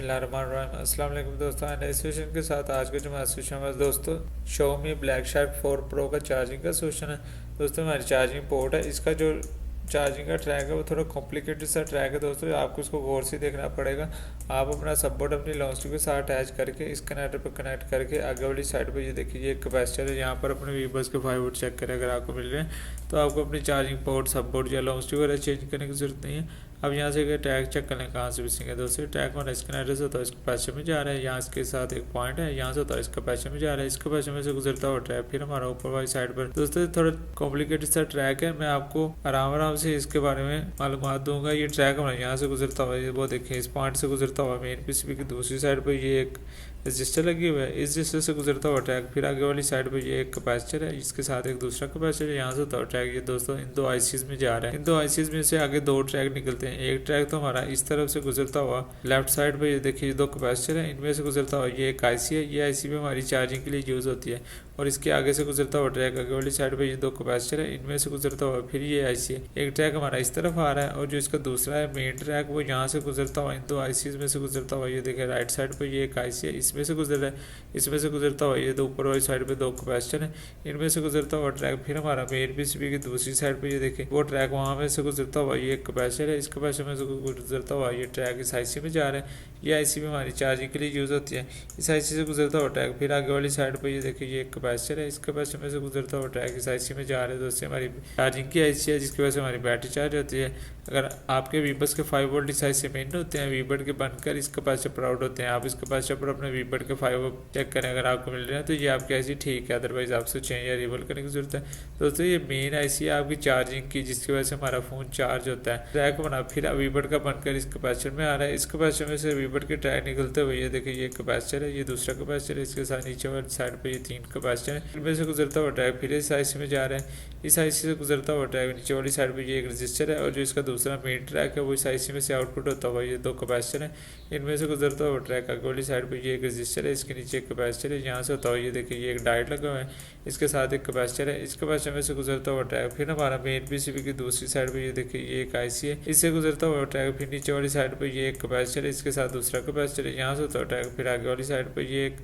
अस्सलाम वालेकुम दोस्तों, नए सोल्यूशन के साथ आज का जो हमारा सोल्यूशन है दोस्तों Xiaomi ब्लैक शार्क 4 प्रो का चार्जिंग का सोल्यूशन है। दोस्तों हमारी चार्जिंग पोर्ट है, इसका जो चार्जिंग का ट्रैक है वो थोड़ा कॉम्प्लिकेटेड सा ट्रैक है दोस्तों, आपको इसको गौर से देखना पड़ेगा। आप अपना सपोर्ट अपनी लॉन्च के साथ अटैच करके इस कनेक्टर पर कनेक्ट करके आगे वाली साइड पर ये देखिए ये कैपेसिटर है, यहाँ पर अपने वीबर्स के 5 वोल्ट चेक करें। अगर आपको मिल रहे हैं तो आपको अपनी चार्जिंग पोर्ट सपोर्ट या लॉन्च वगैरह चेंज करने की जरूरत नहीं है। अब यहाँ से टैग चेक कर लें कहाँ से बिसेंगे दोस्तों। टैग हमारा इसका एड्रेस होता है, इसके पैसे में जा रहा है, यहाँ इसके साथ एक पॉइंट है, यहाँ से होता है इसका पैसे में जा रहा है, इसके पैसे में से गुजरता हुआ ट्रैक फिर हमारा ऊपर वाली साइड पर। दोस्तों थोड़ा कॉम्प्लिकेटेड सा ट्रैक है, मैं आपको आराम आराम से इसके बारे में मालूमात दूंगा। ये ट्रैक हमारा यहाँ से गुजरता हुआ, ये वो देखिए इस पॉइंट से गुजरता हुआ मेन पीसीबी की दूसरी साइड पर ये एक रजिस्टर लगी हुआ है, इस रजिस्टर से गुजरता हुआ ट्रैक फिर आगे वाली साइड पर ये एक कैपेसिटर है, इसके साथ एक दूसरा कैपेसिटर है, यहाँ से होता हुआ ट्रैक ये दोस्तों इन दो आईसीज में जा रहा है। इन दो आईसीज में से आगे दो ट्रैक निकलते हैं। एक ट्रैक तो हमारा इस तरफ से गुजरता हुआ लेफ्ट साइड पर ये देखिए दो कैपेसिटर है, इनमें से गुजरता हुआ ये एक आईसी है, ये आईसी में हमारी चार्जिंग के लिए यूज़ होती है। और इसके आगे से गुजरता हुआ ट्रैक आगे वाली साइड पर ये दो कैपेसिटर है, इनमें से गुजरता हुआ फिर ये आईसी है। एक ट्रैक हमारा इस तरफ आ रहा है और जो इसका दूसरा है मेन ट्रैक वो यहाँ से गुजरता हुआ इन दो आईसीज में से गुजरता हुआ ये देखिए राइट साइड पर ये एक आईसी है, इसमें से गुजर रहा है, इसमें से गुजरता हुआ ये दो ऊपर वाली साइड पे दो कैपेसिटर है, इनमें से गुजरता हुआ ट्रैक फिर हमारा मेन पीसीबी की दूसरी साइड पे ये देखें वो ट्रैक वहाँ में से गुजरता हुआ ये एक कैपेसिटर है, इस कैपेसिटर में से गुजरता हुआ ये ट्रैक इस आईसी में जा रहा है। ये आईसी में हमारी चार्जिंग के लिए यूज़ होती है। इस आईसी से गुजरता हुआ ट्रैक फिर आगे वाली साइड पर ये देखिए ये एक कैपेसिटर है, इस कैपेसिटर में से गुजरता हुआ ट्रैक इस आईसी में जा रहा है। दोस्तों हमारी चार्जिंग की आईसी है जिसकी वजह से हमारी बैटरी चार्ज होती है। अगर आपके वीबर्स के 5 वोल्ट इस आईसी में इन होते हैं, वीबर के बनकर इस कैपेसिटर पर आउट होते हैं, आप इस कैपेसिटर पर अपने वीबर के 5 चेक करें, अगर आपको मिल रहे हैं तो ये आपकी आईसी ठीक है, अदरवाइज आपसे चेंज या रिवोल्व करने की जरूरत है। दोस्तों ये मेन आईसी है आपकी चार्जिंग की, जिसकी वजह से हमारा फ़ोन चार्ज होता है। ट्रैक बना फिर वीबर का बनकर इस कैपेसिटर में आ रहा है, इस कैपेसिटर में से वीबर के ट्रैक निकलते हुए ये देखिए ये कैपेसिटर है, ये दूसरा कैपेसिटर है, इसके साथ नीचे वाली साइड पर ये 3 कैपेसिटर है, इनमें से गुजरता हुआ ट्रैक फिर इस आईसी में जा रहा है। इस आईसी से गुजरता हुआ ट्रैक नीचे वाली साइड पर ये एक रजिस्टर है और जो इसका दूसरा मेन ट्रैक है वो इस आईसी में से आउटपुट होता हुआ ये दो कैपेसिटर है, इनमें से गुजरता हुआ ट्रैक आगे वाली साइड पर ये एक रजिस्टर है, इसके नीचे एक कैपेसिटर है, यहाँ से होता हुआ ये देखिए ये एक डायोड लगा हुआ है, इसके साथ एक कैपेसिटर है, इस कैपेसिटर में से गुजरता हुआ ट्रैक फिर हमारा मेन पीसीबी की दूसरी साइड पर ये देखिए ये एक आईसी है, इससे गुजरता हुआ ट्रैक फिर नीचे वाली साइड पर ये एक कैपेसिटर है, इसके साथ दूसरा कैपेसिटर है, यहाँ से होता हुआ ट्रैक फिर आगे वाली साइड पर ये एक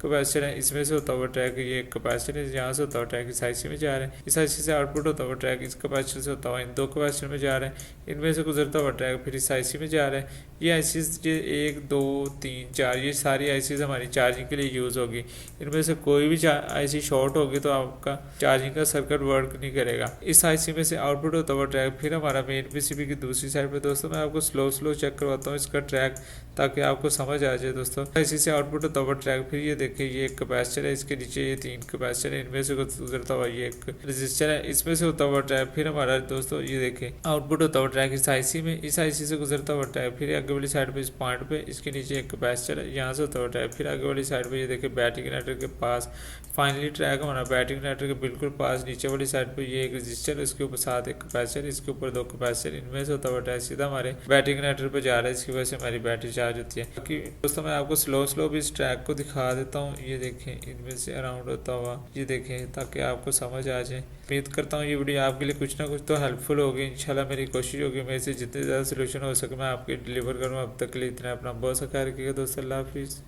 कैपेसिटर है, इसमें से होता हुआ ट्रैक ये एक कैपेसिटर है, यहाँ से होता हुआ ट्रैक इस आईसी में जा रहा है, इस आईसी से आउटपुट होता हुआ ट्रैक इस कैपेसिटर से होता हुआ इन दो कैपेसिटर में जा रहा है, इनमें से गुजरता हुआ ट्रैक फिर इस आईसी में जा रहा है। ये आईसीज ये 1 2 3 4 ये सारी आईसीज हमारी चार्जिंग के लिए यूज़ होगी। इनमें से कोई भी आईसी शॉर्ट होगी तो आपका चार्जिंग का सर्किट वर्क नहीं करेगा। इस आईसी में से आउटपुट होता हुआ ट्रैक फिर हमारा मेन पीसीबी की दूसरी साइड पर। दोस्तों मैं आपको स्लो चेक करवाता हूँ इसका ट्रैक ताकि आपको समझ आ जाए। दोस्तों आईसी से आउटपुट होता हुआ ट्रैक फिर ये देखिए ये एक कैपेसिटर है, इसके नीचे ये 3 कैपेसिटर है, इनमें से गुजरता हुआ ये एक रजिस्टर है, इसमें से होता हुआ ट्रैक फिर हमारा दोस्तों ये देखें आउटपुट होता हुआ ट्रैक इस आईसी में, इस आईसी से गुजरता हुआ ट्रैक फिर आगे वाली साइड पे इस पॉइंट पे इसके नीचे एक कैपेसिटर है, यहाँ से होता हुआ ट्रैक फिर आगे वाली साइड पे ये देखिए बैटरी कनेक्टर के पास। फाइनली ट्रैक हमारा बैटरी कनेक्टर के बिल्कुल पास नीचे वाली साइड पे ये एक रजिस्टर, इसके ऊपर साथ एक कैपेसिटर, इसके ऊपर दो कैपेसिटर, इनमें से होता हुआ ट्रैक सीधा हमारे बैटरी कनेक्टर पर जा रहा है, इसकी वजह से हमारी बैटरी चार्ज होती है। बाकी दोस्तों मैं आपको स्लो भी इस ट्रैक को दिखा देता हूँ, ये देखें इनमें से अराउंड होता हुआ ये देखें ताकि आपको समझ आ जाए। उम्मीद करता हूँ ये वीडियो आपके लिए कुछ ना कुछ तो हेल्पफुल होगी। इंशाल्लाह मेरी कोशिश होगी मेरे से जितने ज़्यादा सोल्यूशन हो सके मैं आपके डिलीवर करूँ। अब तक के लिए इतना, अपना बहुत सा ख्याल रखिएगा दोस्तों, अल्लाह हाफिज़।